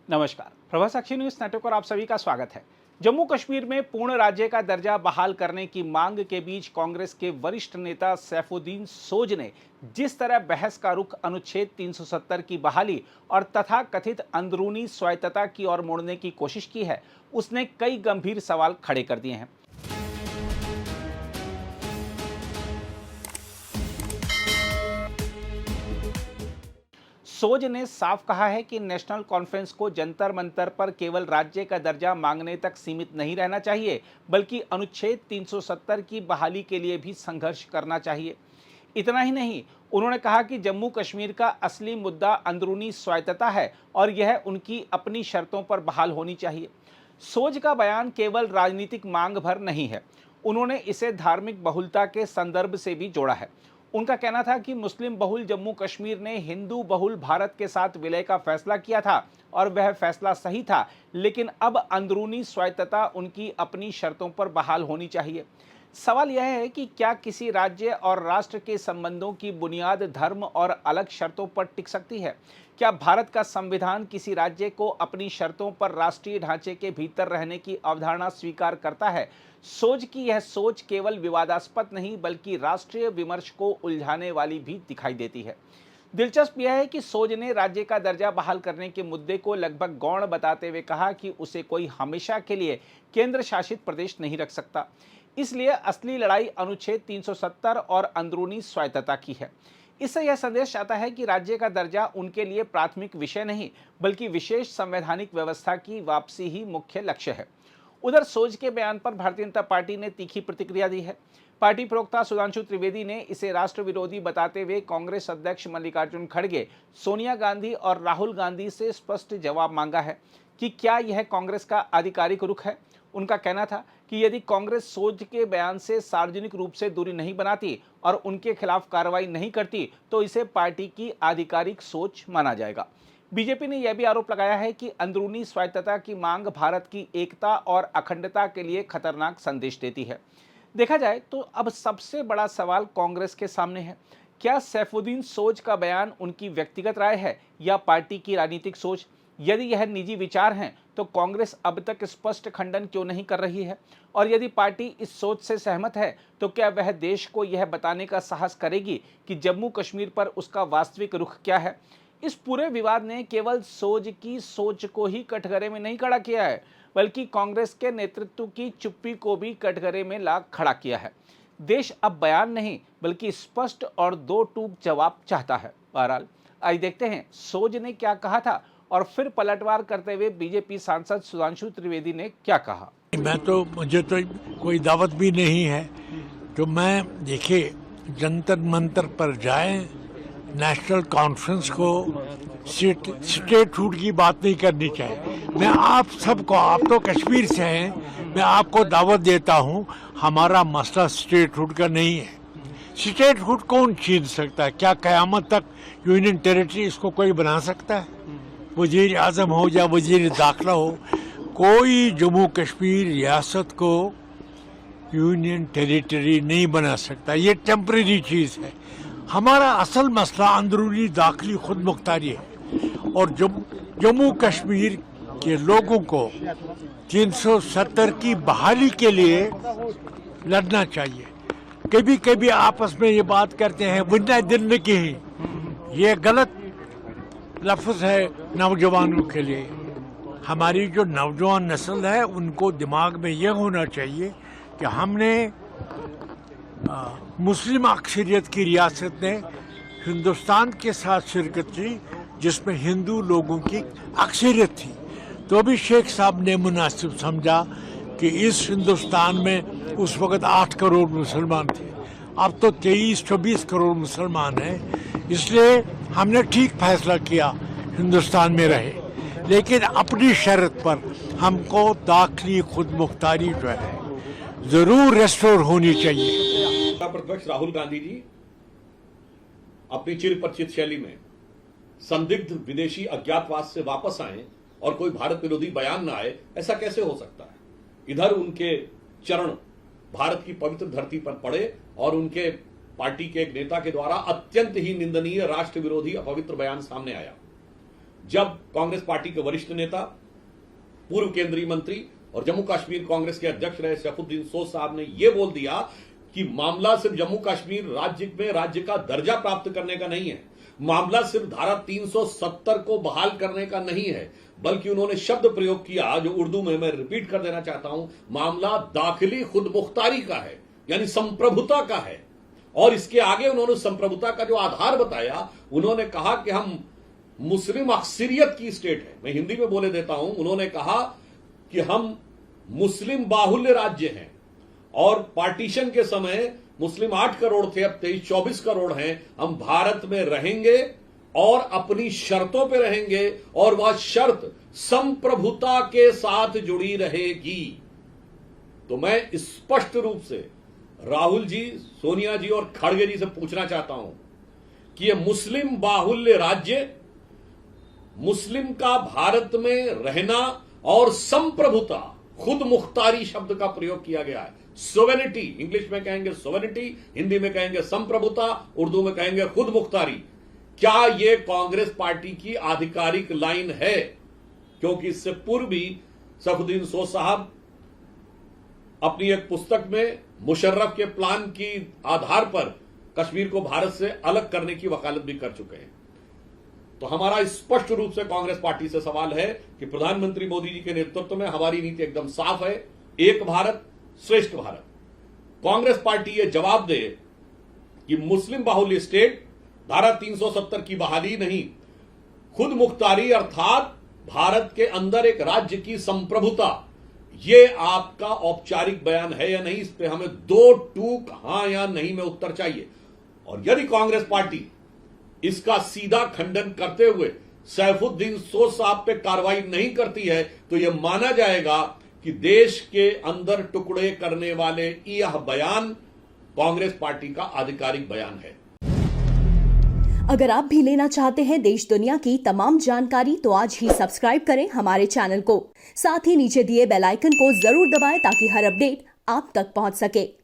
नमस्कार, प्रभा साक्षी news network पर आप सभी का स्वागत है। जम्मू कश्मीर में पूर्ण राज्य का दर्जा बहाल करने की मांग के बीच कांग्रेस के वरिष्ठ नेता सैफुद्दीन सोज ने जिस तरह बहस का रुख अनुच्छेद 370 की बहाली और तथा कथित अंदरूनी स्वायत्तता की ओर मोड़ने की कोशिश की है, उसने कई गंभीर सवाल खड़े कर दिए हैं। सोज ने साफ कहा है कि नेशनल कॉन्फ्रेंस को जंतर मंतर पर केवल राज्य का दर्जा मांगने तक सीमित नहीं रहना चाहिए, बल्कि अनुच्छेद 370 की बहाली के लिए भी संघर्ष करना चाहिए। इतना ही नहीं, उन्होंने कहा कि जम्मू कश्मीर का असली मुद्दा अंदरूनी स्वायत्तता है और यह उनकी अपनी शर्तों पर बहाल होनी चाहिए। सोज का बयान केवल राजनीतिक मांग भर नहीं है, उन्होंने इसे धार्मिक बहुलता के संदर्भ से भी जोड़ा है। उनका कहना था कि मुस्लिम बहुल जम्मू कश्मीर ने हिंदू बहुल भारत के साथ विलय का फैसला किया था और वह फैसला सही था, लेकिन अब अंदरूनी स्वायत्तता उनकी अपनी शर्तों पर बहाल होनी चाहिए। सवाल यह है कि क्या किसी राज्य और राष्ट्र के संबंधों की बुनियाद धर्म और अलग शर्तों पर टिक सकती है? क्या भारत का संविधान किसी राज्य को अपनी शर्तों पर राष्ट्रीय ढांचे के भीतर रहने की अवधारणा स्वीकार करता है? सोच की यह सोच केवल विवादास्पद नहीं बल्कि राष्ट्रीय विमर्श को उलझाने वाली भी दिखाई देती है। दिलचस्प यह है कि सोज ने राज्य का दर्जा बहाल करने के मुद्दे को लगभग गौण बताते हुए कहा कि उसे कोई हमेशा के लिए केंद्र शासित प्रदेश नहीं रख सकता। इसलिए असली लड़ाई अनुच्छेद 370 और अंदरूनी स्वायत्तता की है। इससे यह संदेश आता है कि राज्य का दर्जा उनके लिए प्राथमिक विषय नहीं बल्कि विशेष संवैधानिक व्यवस्था की वापसी ही मुख्य लक्ष्य है। उधर सोज के बयान पर भारतीय जनता पार्टी ने तीखी प्रतिक्रिया दी है। पार्टी प्रवक्ता सुधांशु त्रिवेदी ने इसे राष्ट्र विरोधी बताते हुए कांग्रेस अध्यक्ष मल्लिकार्जुन खड़गे, सोनिया गांधी और राहुल गांधी से स्पष्ट जवाब मांगा है कि क्या यह कांग्रेस का आधिकारिक रुख है। उनका कहना था कि यदि कांग्रेस सोज के बयान से सार्वजनिक रूप से दूरी नहीं बनाती और उनके खिलाफ कार्रवाई नहीं करती तो इसे पार्टी की आधिकारिक सोच माना जाएगा। बीजेपी ने यह भी आरोप लगाया है कि अंदरूनी स्वायत्तता की मांग भारत की एकता और अखंडता के लिए खतरनाक संदेश देती है। देखा जाए तो अब सबसे बड़ा सवाल कांग्रेस के सामने है। क्या सैफुद्दीन सोज का बयान उनकी व्यक्तिगत राय है या पार्टी की राजनीतिक सोच? यदि यह निजी विचार हैं तो कांग्रेस अब तक स्पष्ट खंडन क्यों नहीं कर रही है? और यदि पार्टी इस सोच से सहमत है तो क्या वह देश को यह बताने का साहस करेगी कि जम्मू कश्मीर पर उसका वास्तविक रुख क्या है? इस पूरे विवाद ने केवल सोज की सोच को ही कटघरे में नहीं खड़ा किया है, बल्कि कांग्रेस के नेतृत्व की चुप्पी को भी कटघरे में ला खड़ा किया है। देश अब बयान नहीं बल्कि स्पष्ट और दो टूक जवाब चाहता है। बहरहाल आइए देखते हैं सोज ने क्या कहा था और फिर पलटवार करते हुए बीजेपी सांसद सुधांशु त्रिवेदी ने क्या कहा। मुझे तो कोई दावत भी नहीं है, तो मैं देखिए जंतर मंतर पर जाए, नेशनल कॉन्फ्रेंस को स्टेटहुड की बात नहीं करनी चाहिए। मैं आप सबको, आप तो कश्मीर से हैं, मैं आपको दावत देता हूं, हमारा मसला स्टेटहुड का नहीं है। स्टेटहुड कौन छीन सकता है? क्या कयामत तक यूनियन टेरिटरी इसको कोई बना सकता है? वजीर आजम हो या वजीर दाखिला हो, कोई जम्मू कश्मीर रियासत को यूनियन टेरिटरी नहीं बना सकता। ये टेम्परेरी चीज है। हमारा असल मसला अंदरूनी दाखिली खुद मुख्तारी है और जम्मू कश्मीर के लोगों को 370 की बहाली के लिए लड़ना चाहिए। कभी कभी आपस में ये बात करते हैं वन्ना दिन की ही, ये गलत लफ्ज है नौजवानों के लिए। हमारी जो नौजवान नस्ल है उनको दिमाग में यह होना चाहिए कि हमने मुस्लिम अक्सरियत की रियासत ने हिंदुस्तान के साथ शिरकत की जिसमें हिंदू लोगों की अक्सरियत थी, तो भी शेख साहब ने मुनासिब समझा कि इस हिंदुस्तान में उस वक़्त 8 करोड़ मुसलमान थे, अब तो 23-24 करोड़ मुसलमान हैं। इसलिए हमने ठीक फैसला किया हिंदुस्तान में रहे, लेकिन अपनी शर्त पर हमको दाखिली खुद मुख्तारी जो है जरूर रेस्टोर होनी चाहिए। प्रतिपक्ष राहुल गांधी जी अपनी चिर परिचित शैली में संदिग्ध विदेशी अज्ञातवास से वापस आए और कोई भारत विरोधी बयान न आए, ऐसा कैसे हो सकता है? इधर उनके चरण भारत की पवित्र धरती पर पड़े और उनके पार्टी के एक नेता के द्वारा अत्यंत ही निंदनीय राष्ट्र विरोधी अपवित्र बयान सामने आया। जब कांग्रेस पार्टी के वरिष्ठ नेता, पूर्व केंद्रीय मंत्री और जम्मू कश्मीर कांग्रेस के अध्यक्ष रहे सैफुद्दीन सोज साहब ने यह बोल दिया कि मामला सिर्फ जम्मू कश्मीर राज्य में राज्य का दर्जा प्राप्त करने का नहीं है, मामला सिर्फ धारा 370 को बहाल करने का नहीं है, बल्कि उन्होंने शब्द प्रयोग किया जो उर्दू में मैं रिपीट कर देना चाहता हूं, मामला दाखिली खुद मुख्तारी का है, यानी संप्रभुता का है। और इसके आगे उन्होंने संप्रभुता का जो आधार बताया, उन्होंने कहा कि हम मुस्लिम अक्सरियत की स्टेट है। मैं हिंदी में बोले देता हूं, उन्होंने कहा कि हम मुस्लिम बाहुल्य राज्य हैं और पार्टीशन के समय मुस्लिम 8 करोड़ थे, अब 23-24 करोड़ हैं। हम भारत में रहेंगे और अपनी शर्तों पे रहेंगे और वह शर्त संप्रभुता के साथ जुड़ी रहेगी। तो मैं स्पष्ट रूप से राहुल जी, सोनिया जी और खड़गे जी से पूछना चाहता हूं कि यह मुस्लिम बाहुल्य राज्य, मुस्लिम का भारत में रहना और संप्रभुता, खुद मुख्तारी शब्द का प्रयोग किया गया है। सोवेनिटी, इंग्लिश में कहेंगे सोवेनिटी, हिंदी में कहेंगे संप्रभुता, उर्दू में कहेंगे खुद मुख्तारी। क्या यह कांग्रेस पार्टी की आधिकारिक लाइन है? क्योंकि इससे पूर्व भी सैफुद्दीन सोज साहब अपनी एक पुस्तक में मुशर्रफ के प्लान की आधार पर कश्मीर को भारत से अलग करने की वकालत भी कर चुके हैं। तो हमारा स्पष्ट रूप से कांग्रेस पार्टी से सवाल है कि प्रधानमंत्री मोदी जी के नेतृत्व में हमारी नीति एकदम साफ है, एक भारत श्रेष्ठ भारत। कांग्रेस पार्टी यह जवाब दे कि मुस्लिम बाहुल्य स्टेट, धारा 370 की बहाली नहीं, खुद मुख्तारी अर्थात भारत के अंदर एक राज्य की संप्रभुता, यह आपका औपचारिक बयान है या नहीं? इस पे हमें 2 टूक हां या नहीं में उत्तर चाहिए। और यदि कांग्रेस पार्टी इसका सीधा खंडन करते हुए सैफुद्दीन सोज साहब पे कार्रवाई नहीं करती है, तो यह माना जाएगा कि देश के अंदर टुकड़े करने वाले यह बयान कांग्रेस पार्टी का आधिकारिक बयान है। अगर आप भी लेना चाहते हैं देश दुनिया की तमाम जानकारी, तो आज ही सब्सक्राइब करें हमारे चैनल को। साथ ही नीचे दिए बेल आइकन को जरूर दबाएं ताकि हर अपडेट आप तक पहुंच सके।